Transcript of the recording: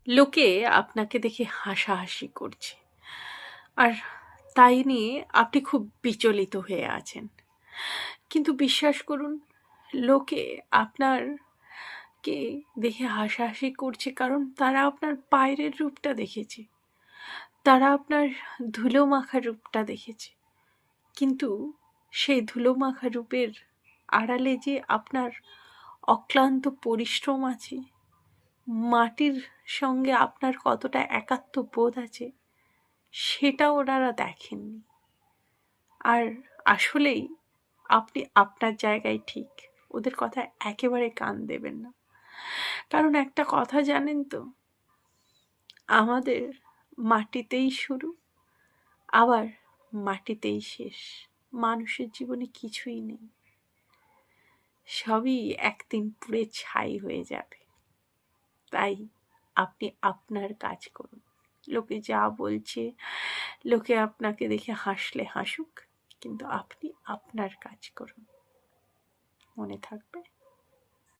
লোকে আপনাকে দেখে হাসাহাসি করছে, আর তাই নিয়ে আপনি খুব বিচলিত হয়ে আছেন। কিন্তু বিশ্বাস করুন, লোকে আপনারকে দেখে হাসাহাসি করছে কারণ তারা আপনার বাইরের রূপটা দেখেছে, তারা আপনার ধুলো মাখা রূপটা দেখেছে। কিন্তু সেই ধুলো মাখা রূপের আড়ালে যে আপনার অক্লান্ত পরিশ্রম আছে, মাটির সঙ্গে আপনার কতটা একাত্ম বোধ আছে, সেটা ওনারা দেখেননি। আর আসলেই আপনি আপনার জায়গায় ঠিক, ওদের কথা একেবারে কান দেবেন না। কারণ একটা কথা জানেন তো, আমাদের মাটিতেই শুরু, আবার মাটিতেই শেষ। মানুষের জীবনে কিছুই নেই, সবই একদিন পুড়ে ছাই হয়ে যাবে। তাই আপনি আপনার কাজ করুন। লোকে যা বলছে, লোকে আপনাকে দেখে হাসলে হাসুক, কিন্তু আপনি আপনার কাজ করুন। মনে থাকবে।